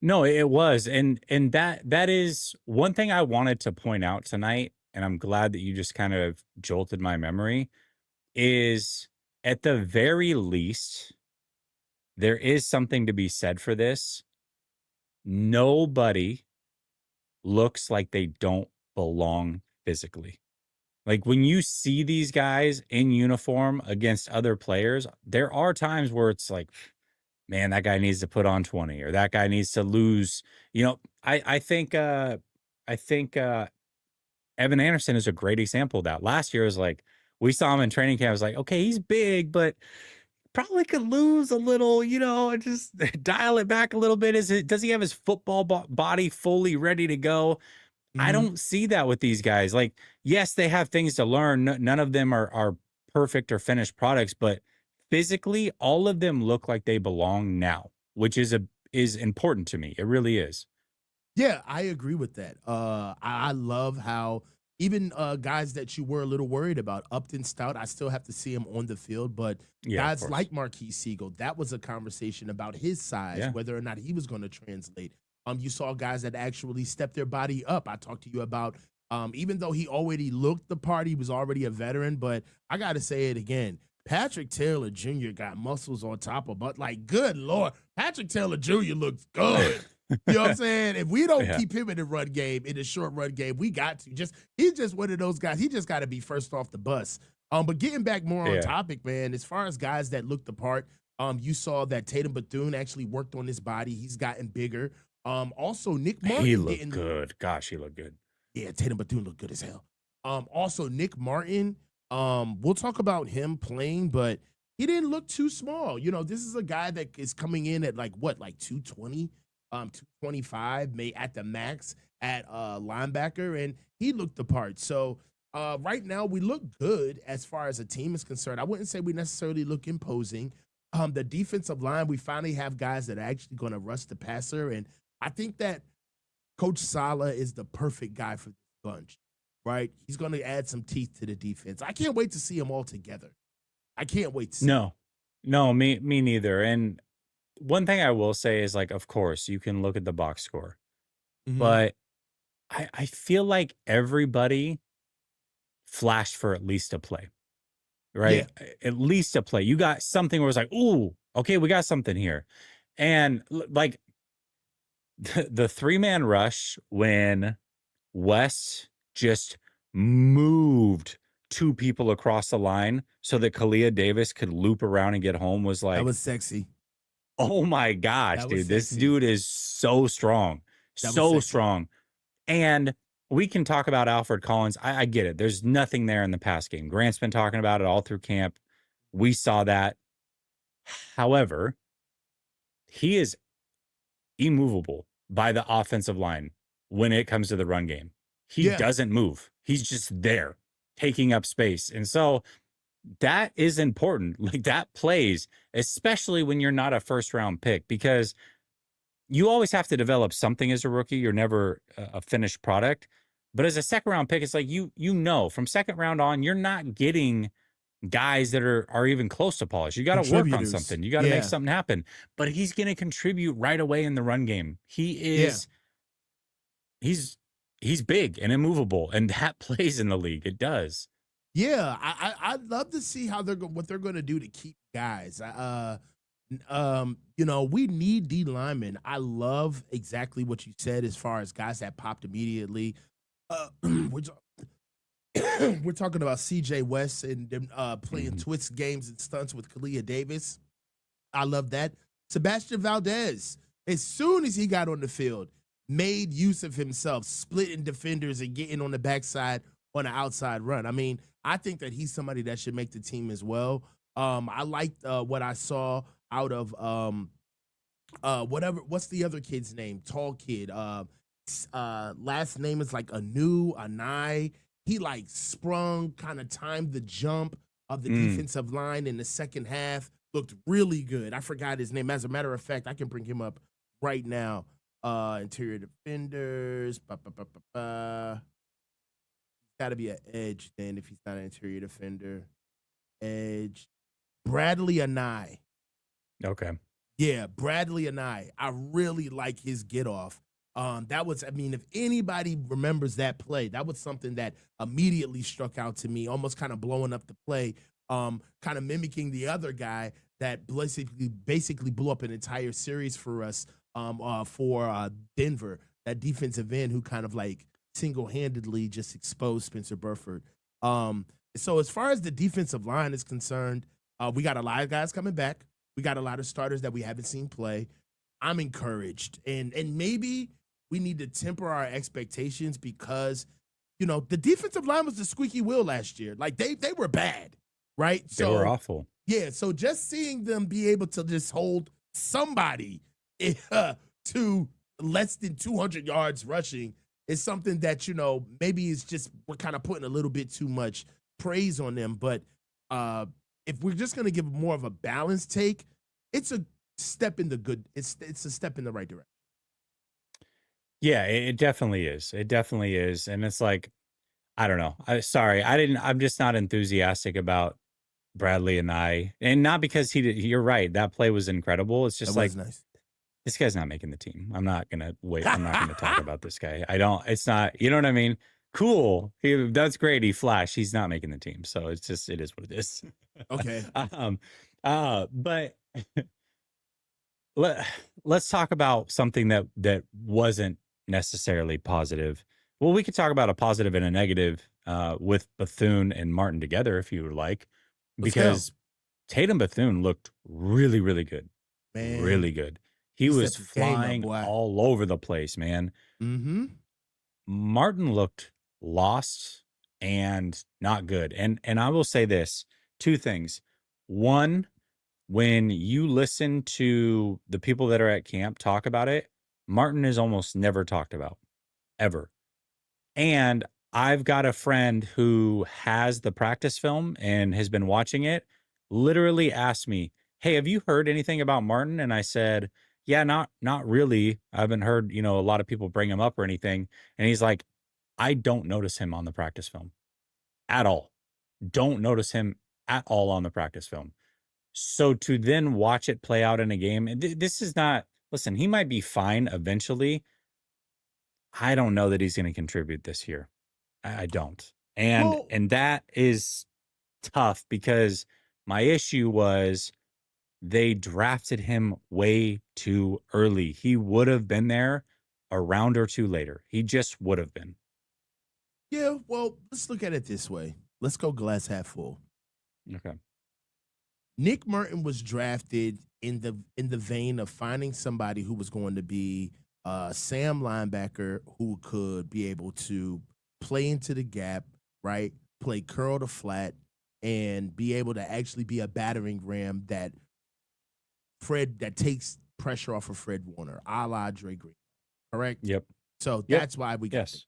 Speaker 1: No, it was, and that is one thing I wanted to point out tonight, and I'm glad that you just kind of jolted my memory, is at the very least, there is something to be said for this. Nobody looks like they don't belong physically. Like, when you see these guys in uniform against other players, there are times where it's like, man, that guy needs to put on 20 or that guy needs to lose. I think Evan Anderson is a great example of that. Last year was like we saw him in training camp. I was like, okay, he's big, but probably could lose a little, and just dial it back a little bit. Does he have his football body fully ready to go? I
Speaker 2: Hmm.
Speaker 1: don't see that with these guys. Like, yes, they have things to learn. None of them are perfect or finished products, but physically, all of them look like they belong now, which is important to me. It really is.
Speaker 2: Yeah, I agree with that. I love how even guys that you were a little worried about, Upton Stout, I still have to see him on the field, but
Speaker 1: Yeah, of
Speaker 2: guys
Speaker 1: course.
Speaker 2: like Marquis Siegel, that was a conversation about his size,
Speaker 1: Yeah,
Speaker 2: whether or not he was going to translate. You saw guys that actually stepped their body up. I talked to you about, even though he already looked the part, he was already a veteran, but I got to say it again. Patrick Taylor Jr. got muscles on top of, but like, good Lord, Patrick Taylor Jr. looks good. You know what I'm saying? If we don't
Speaker 1: yeah,
Speaker 2: keep him in the run game, in the short run game, we got to. He's just one of those guys. He just got to be first off the bus. But getting back more on
Speaker 1: yeah.
Speaker 2: topic, man, as far as guys that looked the part, you saw that Tatum Bethune actually worked on his body. He's gotten bigger. Also Nick
Speaker 1: He
Speaker 2: Martin
Speaker 1: looked
Speaker 2: didn't.
Speaker 1: good. Gosh, he looked good.
Speaker 2: Yeah, Tatum Bethune looked good as hell. Also Nick Martin. We'll talk about him playing, but he didn't look too small. This is a guy that is coming in at like 220, 225, may at the max at linebacker, and he looked the part. So right now we look good as far as a team is concerned. I wouldn't say we necessarily look imposing. The defensive line, we finally have guys that are actually going to rush the passer, and I think that Coach Sala is the perfect guy for this bunch, right? He's going to add some teeth to the defense. I can't wait to see them all together. I can't wait to see it.
Speaker 1: No, no, me neither. And one thing I will say is, like, of course, you can look at the box score,
Speaker 2: Mhm.
Speaker 1: but I feel like everybody flashed for at least a play.
Speaker 2: Yeah,
Speaker 1: Right? At least a play. You got something where it's like, "Ooh, okay, we got something here." And like the three-man rush when West just moved two people across the line so that Kalia Davis could loop around and get home was
Speaker 2: that
Speaker 1: like,
Speaker 2: was sexy.
Speaker 1: "Oh my gosh,
Speaker 2: That was
Speaker 1: dude, this
Speaker 2: sexy.
Speaker 1: dude is so strong.
Speaker 2: That was
Speaker 1: So
Speaker 2: sexy.
Speaker 1: strong." And we can talk about Alfred Collins. I get it. There's nothing there in the pass game. Grant's been talking about it all through camp. We saw that. However, he is immovable by the offensive line when it comes to the run game. He
Speaker 2: Yeah.
Speaker 1: doesn't move. He's just there taking up space. And so that is important. Like, that plays, especially when you're not a first round pick, because you always have to develop something as a rookie. You're never a finished product. But as a second round pick, it's like you know from second round on, you're not getting guys that are even close to polish. You got to work on
Speaker 2: Contributors.
Speaker 1: something. You got to make
Speaker 2: Yeah.
Speaker 1: something happen. But he's going to contribute right away in the run game.
Speaker 2: Yeah.
Speaker 1: He's he's big and immovable, and that plays in the league. It does.
Speaker 2: Yeah. I'd love to see how what they're going to do to keep guys. We need D linemen. I love exactly what you said as far as guys that popped immediately. We're we're talking about CJ West and them playing
Speaker 1: Mhm.
Speaker 2: twist games and stunts with Kalia Davis. I love that. Sebastian Valdez. As soon as he got on the field, made use of himself, splitting defenders and getting on the backside on an outside run. I mean, I think that he's somebody that should make the team as well. I liked what I saw out of whatever, what's the other kid's name? Tall kid. Last name is like Anai. He like sprung, kind of timed the jump of the
Speaker 1: Mm,
Speaker 2: defensive line in the second half. Looked really good. I forgot his name. As a matter of fact, I can bring him up right now. Interior defenders. Got to be an edge then if he's not an interior defender. Edge. Bradley Anai.
Speaker 1: okay.
Speaker 2: Yeah, Bradley and I really like his get off. That was, I mean, if anybody remembers that play, that was something that immediately struck out to me, almost kind of blowing up the play, kind of mimicking the other guy that basically blew up an entire series for us for Denver, that defensive end who kind of like single-handedly just exposed Spencer Burford. So as far as the defensive line is concerned, we got a lot of guys coming back. We got a lot of starters that we haven't seen play. I'm encouraged. And maybe we need to temper our expectations because, you know, the defensive line was the squeaky wheel last year. Like they were bad, right?
Speaker 1: They were
Speaker 2: So
Speaker 1: awful.
Speaker 2: yeah, so just seeing them be able to just hold somebody to less than 200 yards rushing is something that, you know, maybe it's just we're kind of putting a little bit too much praise on them. But if we're just going to give more of a balanced take, it's a step in the good. It's a step in the right direction.
Speaker 1: Yeah, it definitely is. It definitely is. And it's like, I don't know. Sorry, I'm just not enthusiastic about Bradley and and not because you're right. That play was incredible. It's
Speaker 2: That
Speaker 1: just like,
Speaker 2: was nice.
Speaker 1: this guy's not making the team. I'm not going to wait. I'm not going to talk about this guy. It's not, you know what I mean? Cool. That's great. He flashed. He's not making the team. So it is what it is.
Speaker 2: Okay.
Speaker 1: um, but let, let's talk about something that wasn't necessarily positive. Well, we could talk about a positive and a negative with Bethune and Martin together if you would like,
Speaker 2: Let's go.
Speaker 1: because Tatum Bethune looked really, really good.
Speaker 2: Man,
Speaker 1: Really good. He
Speaker 2: he
Speaker 1: was
Speaker 2: stepped his game up,
Speaker 1: flying
Speaker 2: boy.
Speaker 1: all over the place, man.
Speaker 2: Mm-hmm.
Speaker 1: Martin looked lost and not good. And I will say this, two things. One, when you listen to the people that are at camp talk about it, Martin is almost never talked about, ever. And I've got a friend who has the practice film and has been watching it, literally asked me, "Hey, have you heard anything about Martin?" And I said, "Yeah, not really. I haven't heard, a lot of people bring him up or anything." And he's like, "I don't notice him on the practice film at all. Don't notice him at all on the practice film." So to then watch it play out in a game, and this is not, listen, he might be fine eventually. I don't know that he's going to contribute this year. I don't. And
Speaker 2: Well,
Speaker 1: and that is tough because my issue was they drafted him way too early. He would have been there a round or two later. He just would have been.
Speaker 2: yeah, well, let's look at it this way. Let's go glass half full.
Speaker 1: Okay.
Speaker 2: Nick Merton was drafted in the vein of finding somebody who was going to be Sam linebacker who could be able to play into the gap, right? Play curl to flat, and be able to actually be a battering ram that takes pressure off of Fred Warner, a la Dre Green. Correct?
Speaker 1: Yep.
Speaker 2: So
Speaker 1: Yep.
Speaker 2: that's why we got him.
Speaker 1: Yes.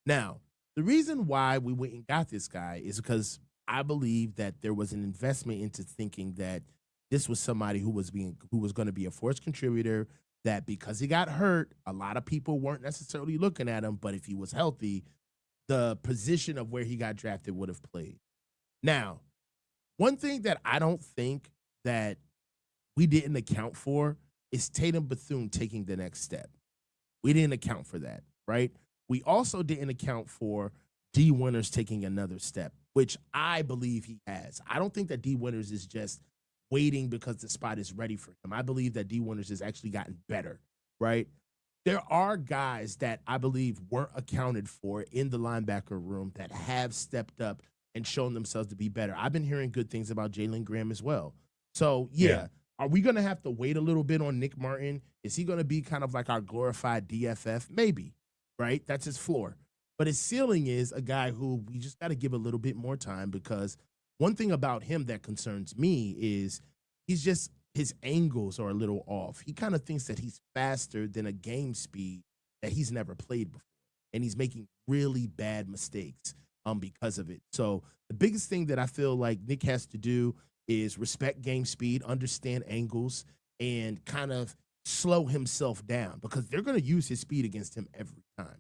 Speaker 2: Now, the reason why we went and got this guy is because I believe that there was an investment into thinking that this was somebody who was going to be a force contributor, that because he got hurt, a lot of people weren't necessarily looking at him, but if he was healthy, the position of where he got drafted would have played. Now, one thing that I don't think that we didn't account for is Tatum Bethune taking the next step. We didn't account for that, right? We also didn't account for D Winters taking another step, which I believe he has. I don't think that D Winters is just waiting because the spot is ready for him. I believe that D Winters has actually gotten better, right? There are guys that I believe weren't accounted for in the linebacker room that have stepped up and shown themselves to be better. I've been hearing good things about Jalen Graham as well. So, yeah,
Speaker 1: Yeah.
Speaker 2: Are we going to have to wait a little bit on Nick Martin? Is he going to be kind of like our glorified DFF? Maybe, right? That's his floor. But his ceiling is a guy who we just got to give a little bit more time, because one thing about him that concerns me is he's just, his angles are a little off. He kind of thinks that he's faster than a game speed that he's never played before. And he's making really bad mistakes because of it. So the biggest thing that I feel like Nick has to do is respect game speed, understand angles, and kind of slow himself down, because they're going to use his speed against him every time,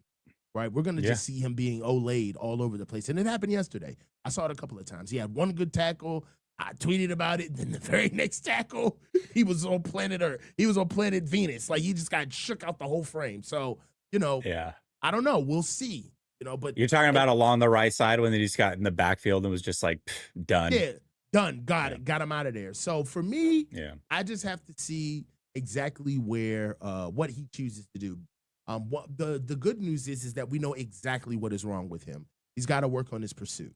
Speaker 2: right? We're going to just see him being olayed all over the place. And it happened yesterday. I saw it a couple of times. He had one good tackle. I tweeted about it. Then the very next tackle, he was on planet Earth. He was on planet Venus. Like, he just got shook out the whole frame. So, I don't know. We'll see. But
Speaker 1: you're talking about along the right side when they just got in the backfield and was just like done.
Speaker 2: Yeah, done. Got it. Got him out of there. So for me,
Speaker 1: I
Speaker 2: just have to see exactly where what he chooses to do. What the good news is that we know exactly what is wrong with him. He's got to work on his pursuit.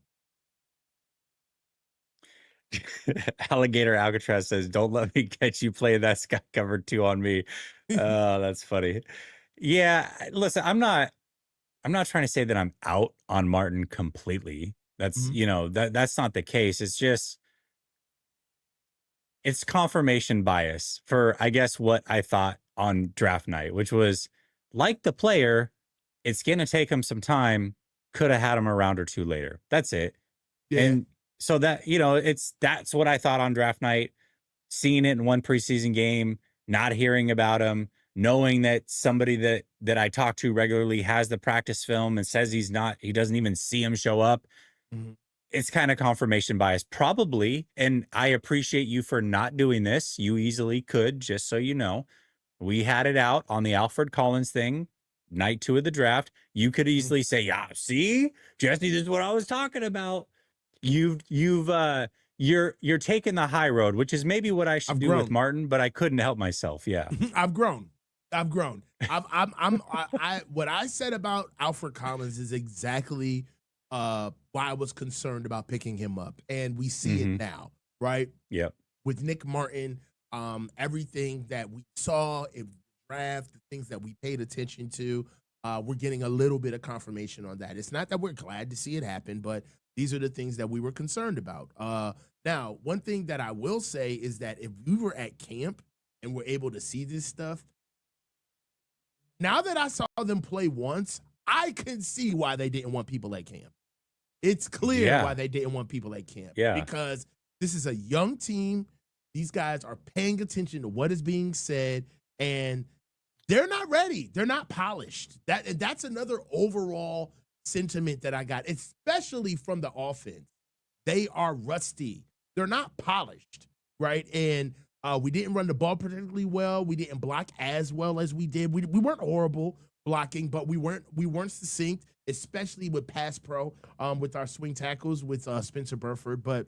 Speaker 1: Alligator Alcatraz says, "Don't let me catch you playing that Sky Cover 2 on me." Oh, that's funny. Yeah, listen, I'm not trying to say that I'm out on Martin completely. That's that's not the case. It's just, it's confirmation bias for, I guess, what I thought on draft night, which was, like the player, it's going to take him some time. Could have had him a round or two later. That's it.
Speaker 2: Yeah.
Speaker 1: And so that, that's what I thought on draft night, seeing it in one preseason game, not hearing about him, knowing that somebody that I talk to regularly has the practice film and says he doesn't even see him show up.
Speaker 2: Mm-hmm.
Speaker 1: It's kind of confirmation bias, probably. And I appreciate you for not doing this. You easily could, just so you know. We had it out on the Alfred Collins thing, night 2 of the draft. You could easily say, yeah, see, Jesse, this is what I was talking about. You're taking the high road, which is maybe what I should do with Martin, but I couldn't help myself. Yeah.
Speaker 2: I've grown. What I said about Alfred Collins is exactly why I was concerned about picking him up. And we see it now, right?
Speaker 1: Yep.
Speaker 2: With Nick Martin, everything that we saw in the draft, the things that we paid attention to, we're getting a little bit of confirmation on that. It's not that we're glad to see it happen, but these are the things that we were concerned about. Now, one thing that I will say is that if we were at camp and were able to see this stuff, now that I saw them play once, I can see why they didn't want people at camp. It's clear why they didn't want people at camp.
Speaker 1: Yeah.
Speaker 2: Because this is a young team. These guys are paying attention to what is being said, and they're not ready. They're not polished. That's another overall sentiment that I got, especially from the offense. They are rusty. They're not polished, right? And we didn't run the ball particularly well. We didn't block as well as we did. We weren't horrible blocking, but we weren't succinct, especially with pass pro, with our swing tackles with Spencer Burford. But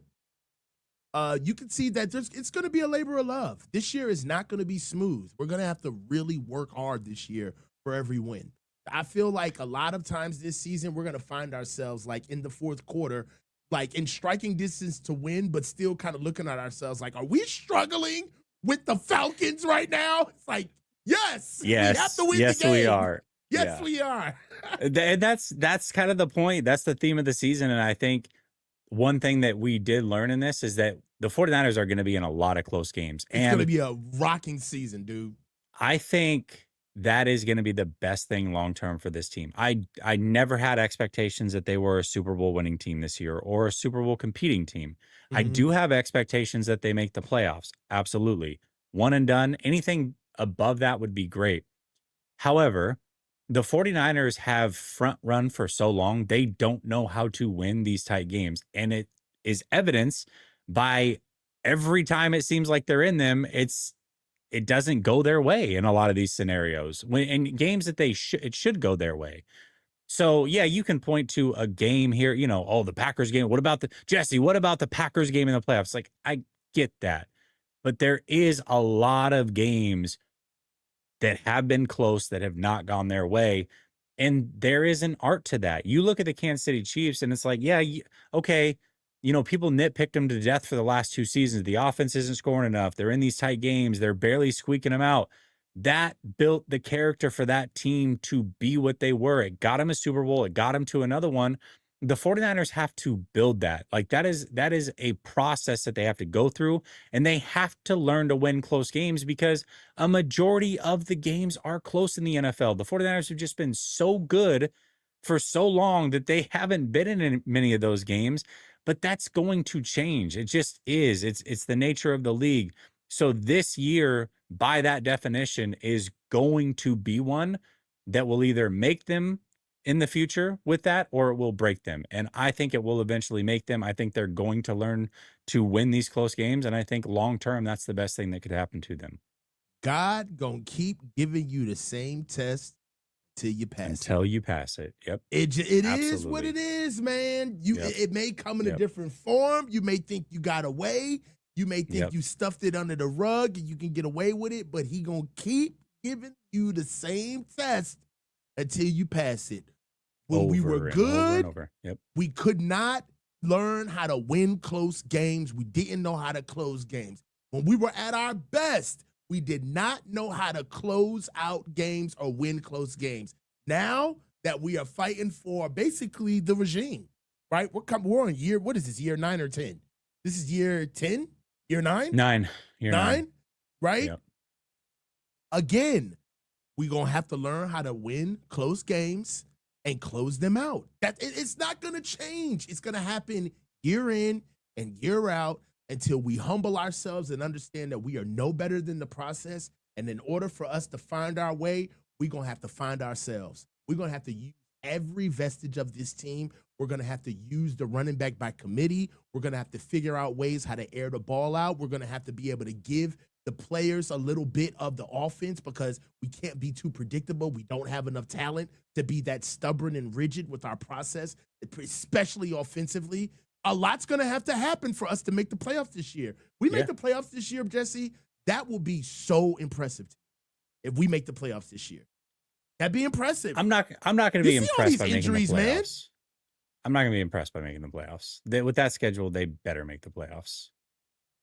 Speaker 2: you can see that it's going to be a labor of love. This year is not going to be smooth. We're going to have to really work hard this year for every win. I feel like a lot of times this season, we're going to find ourselves like in the fourth quarter, like in striking distance to win, but still kind of looking at ourselves like, are we struggling with the Falcons right now? It's like, yes, we have to win the game.
Speaker 1: We are.
Speaker 2: Yes, we are.
Speaker 1: And that's kind of the point. That's the theme of the season. And I think one thing that we did learn in this is that the 49ers are going to be in a lot of close games.
Speaker 2: It's going to be a rocking season, dude.
Speaker 1: I think that is going to be the best thing long-term for this team. I never had expectations that they were a Super Bowl winning team this year or a Super Bowl competing team. I do have expectations that they make the playoffs. Absolutely. One and done. Anything above that would be great. However, the 49ers have front run for so long, they don't know how to win these tight games. And it is evidenced by every time it seems like they're in them, it doesn't go their way in a lot of these scenarios. When in games that it should go their way. So yeah, you can point to a game here, the Packers game. What about the Packers game in the playoffs? Like, I get that. But there is a lot of games that have been close that have not gone their way. And there is an art to that. You look at the Kansas City Chiefs and it's like, okay, people nitpicked them to death for the last 2 seasons. The offense isn't scoring enough. They're in these tight games. They're barely squeaking them out. That built the character for that team to be what they were. It got them a Super Bowl. It got them to another one. The 49ers have to build that. Like that is a process that they have to go through, and they have to learn to win close games because a majority of the games are close in the NFL. The 49ers have just been so good for so long that they haven't been in many of those games, but that's going to change. It just is. It's the nature of the league. So this year, by that definition, is going to be one that will either make them in the future with that, or it will break them. And I think it will eventually make them. I think they're going to learn to win these close games. And I think long term, that's the best thing that could happen to them.
Speaker 2: God gonna keep giving you the same test till you pass
Speaker 1: until you pass it. Yep.
Speaker 2: It is what it is, man. It may come in a different form. You may think you got away. You may think you stuffed it under the rug and you can get away with it, but he gonna keep giving you the same test until you pass it. When we were good, we could not learn how to win close games. We didn't know how to close games. When we were at our best, we did not know how to close out games or win close games. Now that we are fighting for basically the regime, right? We're on year, what is this, year 9 or 10? This is year 10? Year 9?
Speaker 1: 9.
Speaker 2: Year 9? Right?
Speaker 1: Yep.
Speaker 2: Again, we're going to have to learn how to win close games and close them out. It's not going to change. It's going to happen year in and year out until we humble ourselves and understand that we are no better than the process. And in order for us to find our way, we're going to have to find ourselves. We're going to have to use every vestige of this team. We're going to have to use the running back by committee. We're going to have to figure out ways how to air the ball out. We're going to have to be able to give the players a little bit of the offense because we can't be too predictable. We don't have enough talent to be that stubborn and rigid with our process, especially offensively. A lot's going to have to happen for us to make the playoffs this year. We make the playoffs this year, Jesse, that will be so impressive if we make the playoffs this year. That'd be impressive.
Speaker 1: I'm not going to be impressed by making the playoffs.
Speaker 2: Man?
Speaker 1: I'm not going to be impressed by making the playoffs. With that schedule, they better make the playoffs.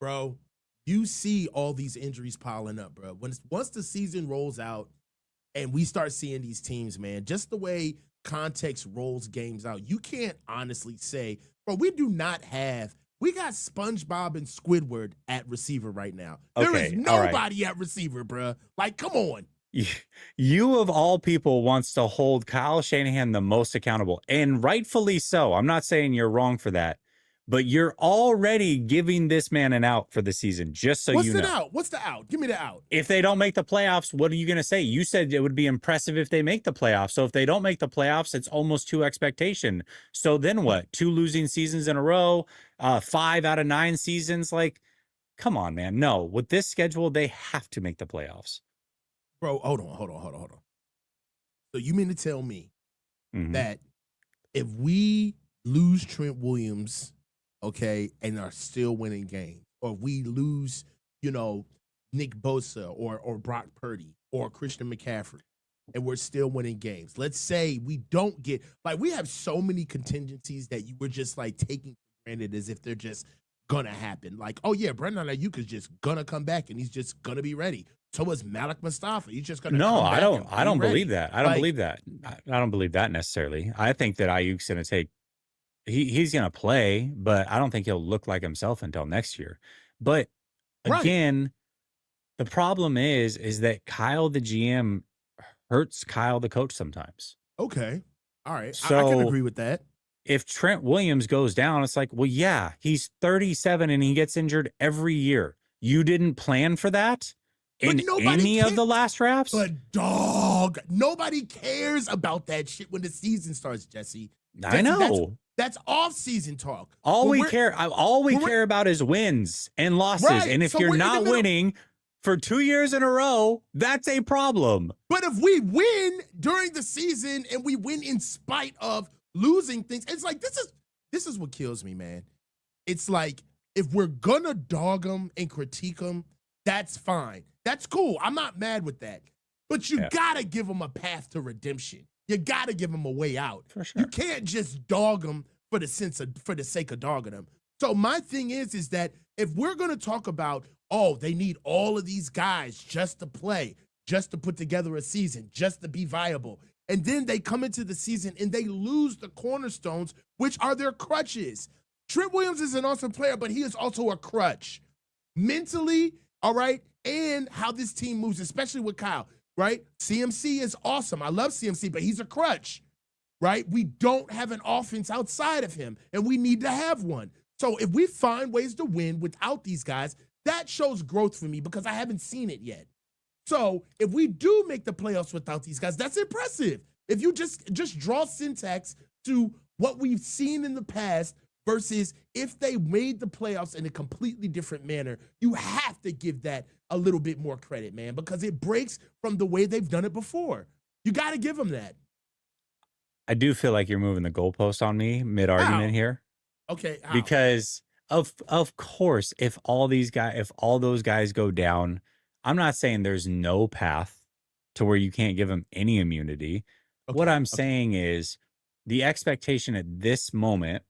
Speaker 2: Bro, you see all these injuries piling up, bro. Once the season rolls out and we start seeing these teams, man, just the way context rolls games out, you can't honestly say, bro, we got SpongeBob and Squidward at receiver right now.
Speaker 1: Okay,
Speaker 2: there is nobody at receiver, bro. Like, come on.
Speaker 1: You of all people wants to hold Kyle Shanahan the most accountable, and rightfully so. I'm not saying you're wrong for that, but you're already giving this man an out for the season, just so you know.
Speaker 2: What's the out? What's the out? Give me the out.
Speaker 1: If they don't make the playoffs, what are you going to say? You said it would be impressive if they make the playoffs. So if they don't make the playoffs, it's almost to expectation. So then what? 2 losing seasons in a row, 5 out of 9 seasons. Like, come on, man. No, with this schedule, they have to make the playoffs.
Speaker 2: Bro, hold on. So you mean to tell me that if we lose Trent Williams, okay, and are still winning games, or we lose, Nick Bosa or Brock Purdy or Christian McCaffrey, and we're still winning games. Let's say we don't get, like, we have so many contingencies that you were just like taking for granted as if they're just gonna happen. Like, oh yeah, Brandon Ayuk is just gonna come back and he's just gonna be ready. So is Malik Mustafa. He's just gonna come back.
Speaker 1: I don't believe that. I don't believe that. I don't believe that necessarily. I think that Ayuk's gonna take he's going to play, but I don't think he'll look like himself until next year. But again, the problem is that Kyle, the GM, hurts Kyle, the coach sometimes.
Speaker 2: Okay. All right. So I can agree with that.
Speaker 1: If Trent Williams goes down, it's like, well, yeah, he's 37 and he gets injured every year. You didn't plan for that in any of the last drafts?
Speaker 2: But dog, nobody cares about that shit when the season starts, Jesse.
Speaker 1: I know.
Speaker 2: That's off-season talk.
Speaker 1: All we care about is wins and losses. Right. And if you're not winning for 2 years in a row, that's a problem.
Speaker 2: But if we win during the season and we win in spite of losing things, it's like this is what kills me, man. It's like if we're gonna dog them and critique them, that's fine. That's cool. I'm not mad with that. But you gotta give them a path to redemption. You got to give them a way out.
Speaker 1: For sure.
Speaker 2: You can't just dog them for the sake of dogging them. So my thing is that if we're going to talk about, oh, they need all of these guys just to play, just to put together a season, just to be viable, and then they come into the season and they lose the cornerstones, which are their crutches. Trent Williams is an awesome player, but he is also a crutch mentally, all right, and how this team moves, especially with Kyle, right? CMC is awesome. I love CMC, but he's a crutch, right? We don't have an offense outside of him, and we need to have one. So if we find ways to win without these guys, that shows growth for me because I haven't seen it yet. So if we do make the playoffs without these guys, that's impressive. If you just draw syntax to what we've seen in the past versus if they made the playoffs in a completely different manner, you have to give that a little bit more credit, man, because it breaks from the way they've done it before. You got to give them that.
Speaker 1: I do feel like you're moving the goalpost on me mid-argument here.
Speaker 2: Okay, how?
Speaker 1: Because of course, if all those guys go down, I'm not saying there's no path to where you can't give them any immunity. What I'm saying is the expectation at this moment,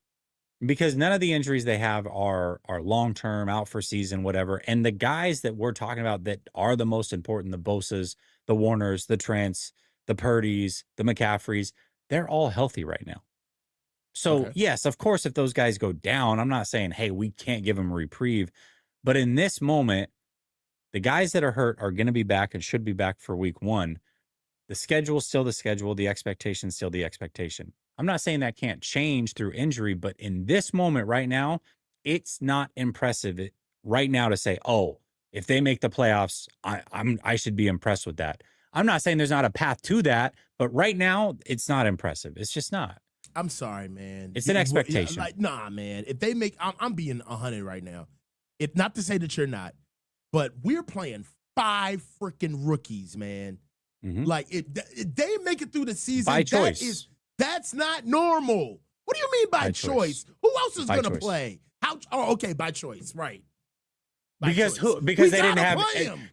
Speaker 1: because none of the injuries they have are long-term, out for season, whatever. And the guys that we're talking about that are the most important, the Bosas, the Warners, the Trents, the Purdys, the McCaffreys, they're all healthy right now. So, yes, of course, if those guys go down, I'm not saying, hey, we can't give them a reprieve. But in this moment, the guys that are hurt are going to be back and should be back for week 1. The schedule is still the schedule. The expectation is still the expectation. I'm not saying that can't change through injury, but in this moment right now, it's not impressive right now to say, oh, if they make the playoffs, I should be impressed with that. I'm not saying there's not a path to that, but right now it's not impressive. It's just not.
Speaker 2: I'm sorry, man.
Speaker 1: It's an expectation.
Speaker 2: Like, nah, man. If they make, I'm being 100 right now. If not to say that you're not, but we're playing 5 freaking rookies, man. Like if they make it through the season,
Speaker 1: by choice.
Speaker 2: That's not normal. What do you mean by choice? Who else is going to play? How? Oh, okay, by choice, right?
Speaker 1: Because they didn't have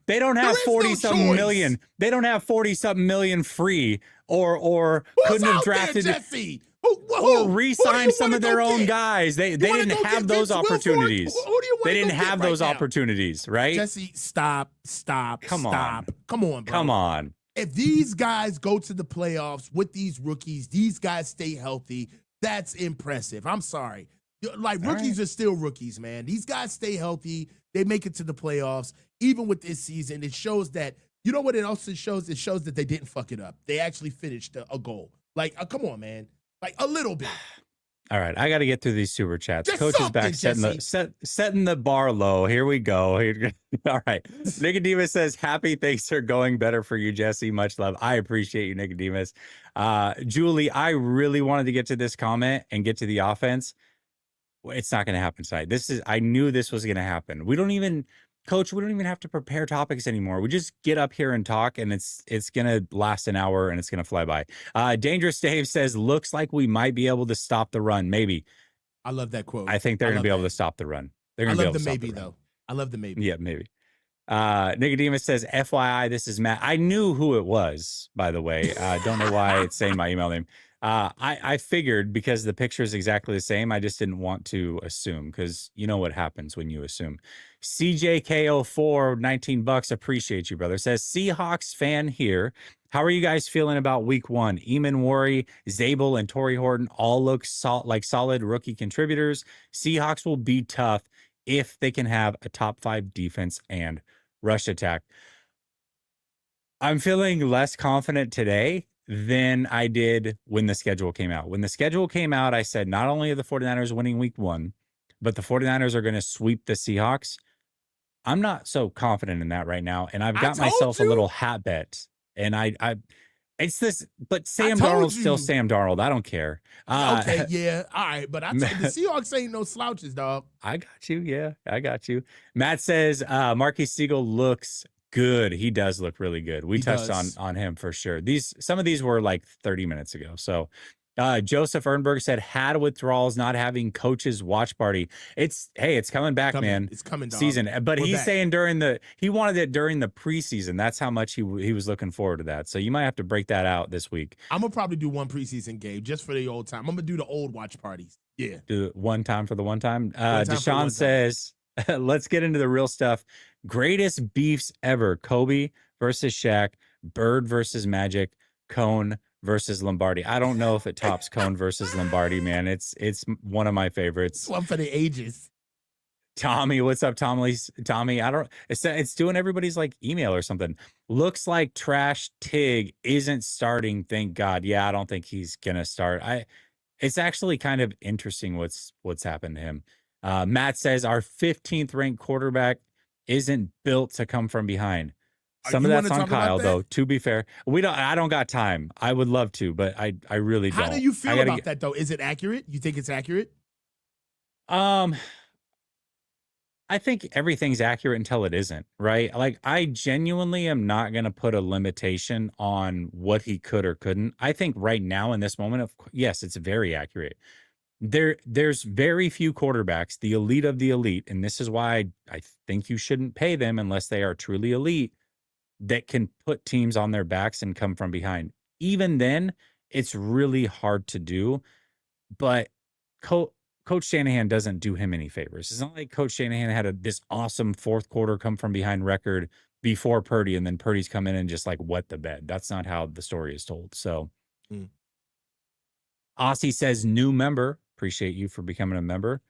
Speaker 1: they don't have 40-something million. They don't have 40-something million free or couldn't have drafted
Speaker 2: Jesse.
Speaker 1: Or re-sign some of their own guys. They didn't have those opportunities. They didn't have those opportunities, right?
Speaker 2: Jesse, stop. Come on, bro.
Speaker 1: Come on.
Speaker 2: If these guys go to the playoffs with these rookies, these guys stay healthy, that's impressive. I'm sorry. Like, rookies are still rookies, man. These guys stay healthy. They make it to the playoffs. Even with this season, it shows that, you know what it also shows? It shows that they didn't fuck it up. They actually finished a goal. Like, come on, man. Like, a little bit.
Speaker 1: All right, I got to get through these super chats.
Speaker 2: Just
Speaker 1: Coach is back setting the bar low. Here we go. All right. Nicodemus says, happy things are going better for you, Jesse. Much love. I appreciate you, Nicodemus. Julie, I really wanted to get to this comment and get to the offense. It's not going to happen tonight. I knew this was going to happen. Coach, we don't even have to prepare topics anymore. We just get up here and talk, and it's going to last an hour, and it's going to fly by. Dangerous Dave says, looks like we might be able to stop the run. Maybe.
Speaker 2: I love that quote.
Speaker 1: I think they're going to be able to stop the run. They're going to be able to stop the run. Though.
Speaker 2: I love the maybe.
Speaker 1: Yeah, maybe. Nicodemus says, FYI, this is Matt. I knew who it was, by the way. Don't know why it's saying my email name. I figured because the picture is exactly the same. I just didn't want to assume because you know what happens when you assume. CJKO4, $19. Appreciate you, brother. Says Seahawks fan here. How are you guys feeling about week 1? Eamon Worry, Zabel, and Torrey Horton all look like solid rookie contributors. Seahawks will be tough if they can have a top 5 defense and rush attack. I'm feeling less confident today than I did when the schedule came out. When the schedule came out, I said not only are the 49ers winning week 1, but the 49ers are going to sweep the Seahawks. I'm not so confident in that right now. And I've got myself a little hat bet. And it's this, but Sam Darnold's still Sam Darnold. I don't care.
Speaker 2: Okay, yeah. All right. But the Seahawks ain't no slouches, dog.
Speaker 1: I got you. Yeah, I got you. Matt says Marquise Siegel looks good. He does look really good. We touched on him for sure. Some of these were like 30 minutes ago. So Joseph Ernberg said, had withdrawals, not having coaches watch party. It's coming back, man.
Speaker 2: It's coming, dog.
Speaker 1: Season. But
Speaker 2: We're
Speaker 1: he's
Speaker 2: back.
Speaker 1: saying he wanted it during the preseason. That's how much he was looking forward to that. So you might have to break that out this week.
Speaker 2: I'm gonna probably do one preseason game just for the old time. I'm gonna do the old watch parties. Yeah.
Speaker 1: Do one time for the one time.
Speaker 2: One time for
Speaker 1: Deshaun
Speaker 2: one
Speaker 1: says, let's get into the real stuff. Greatest beefs ever. Kobe versus Shaq, Bird versus Magic, Cone versus Lombardi. I don't know if it tops Cone versus Lombardi, man. It's one of my favorites.
Speaker 2: One for the ages.
Speaker 1: Tommy, what's up, Tommy? It's doing everybody's like email or something. Looks like Trash Tig isn't starting, thank God. Yeah, I don't think he's gonna start. It's actually kind of interesting what's happened to him. Matt says our 15th ranked quarterback isn't built to come from behind. Some of that's on Kyle, though. To be fair, I don't got time. I would love to, but I really don't.
Speaker 2: How do you feel about that, though? Is it accurate? You think it's accurate?
Speaker 1: I think everything's accurate until it isn't, right? Like, I genuinely am not going to put a limitation on what he could or couldn't. I think right now in this moment, yes, it's very accurate. There's very few quarterbacks, the elite of the elite, and this is why I think you shouldn't pay them unless they are truly elite, that can put teams on their backs and come from behind. Even then, it's really hard to do, but Coach Shanahan doesn't do him any favors. It's not like Coach Shanahan had this awesome fourth quarter come from behind record before Purdy, and then Purdy's come in and just like wet the bed. That's not how the story is told. So Aussie says, new member. Appreciate you for becoming a member.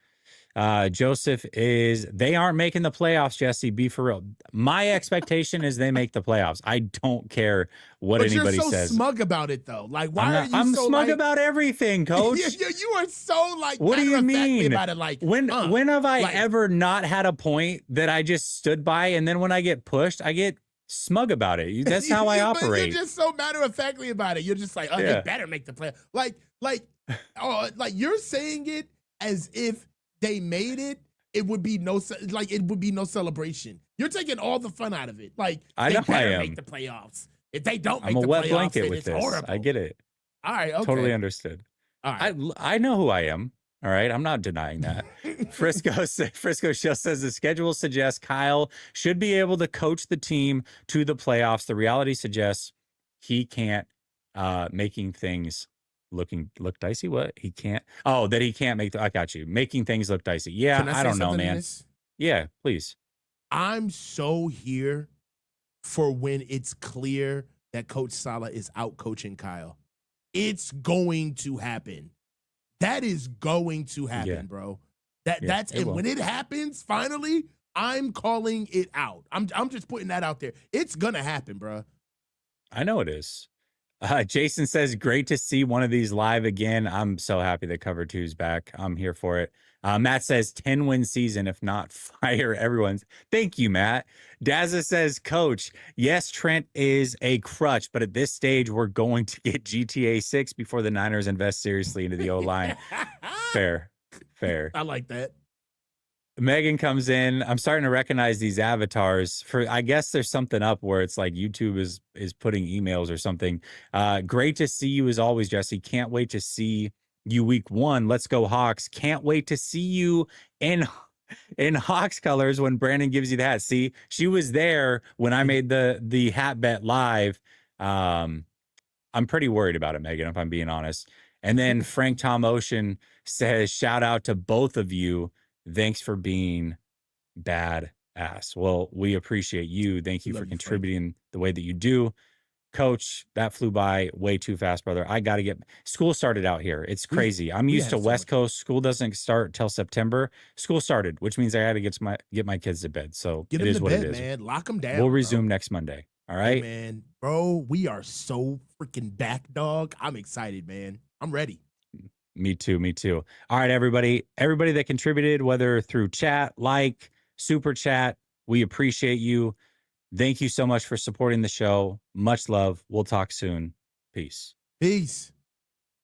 Speaker 1: Joseph is, they aren't making the playoffs, Jesse. Be for real. My expectation is they make the playoffs. I don't care what anybody says.
Speaker 2: You're so smug about it, though. Like, why are you
Speaker 1: I'm
Speaker 2: so
Speaker 1: smug about everything, Coach.
Speaker 2: you are so like,
Speaker 1: what do you mean
Speaker 2: about it? Like,
Speaker 1: when have I ever not had a point that I just stood by, and then when I get pushed, I get smug about it? That's how I operate.
Speaker 2: You're just so matter-of-factly about it. You're just like, they better make the play. Like you're saying it as if they made it, it would be no celebration. You're taking all the fun out of it. Like, they better make the playoffs. If they don't make the playoffs, I'm a wet blanket with this. Horrible.
Speaker 1: I get it.
Speaker 2: All right, okay.
Speaker 1: Totally understood.
Speaker 2: All right.
Speaker 1: I know who I am. All right, I'm not denying that. Frisco just says the schedule suggests Kyle should be able to coach the team to the playoffs. The reality suggests he can't, making things look dicey. What? He can't. Oh, that he can't I got you. Making things look dicey. Yeah, I don't know, man. Yeah, please.
Speaker 2: I'm so here for when it's clear that Coach Saleh is out coaching Kyle. It's going to happen. That is going to happen, bro. That's and when it happens, finally, I'm calling it out. I'm just putting that out there. It's gonna happen, bro.
Speaker 1: I know it is. Jason says, great to see one of these live again. I'm so happy that Cover 2's back. I'm here for it. Matt says 10-win season. If not, fire everyone's. Thank you, Matt. Dazza says, Coach, yes, Trent is a crutch, but at this stage, we're going to get GTA 6 before the Niners invest seriously into the O-line. Fair.
Speaker 2: I like that.
Speaker 1: Megan comes in. I'm starting to recognize these avatars. I guess there's something up where it's like YouTube is putting emails or something. Great to see you as always, Jesse. Can't wait to see you week 1. Let's go Hawks. Can't wait to see you in Hawks colors when Brandon gives you the hat. See, she was there when I made the hat bet live. I'm pretty worried about it, Megan, if I'm being honest. And then Frank Tom Ocean says, shout out to both of you. Thanks for being badass. Well, we appreciate you. Thank you for contributing the way that you do. Coach, that flew by way too fast, brother. I got to get school started out here. It's crazy. I'm used to West Coast. School doesn't start till September. School started, which means I got to get my kids to bed. So it is what it is.
Speaker 2: Man, lock them down.
Speaker 1: We'll resume next Monday. All right,
Speaker 2: hey, man, bro. We are so freaking back, dog. I'm excited, man. I'm ready.
Speaker 1: Me too. All right, everybody that contributed, whether through chat, super chat, we appreciate you. Thank you so much for supporting the show. Much love. We'll talk soon. Peace.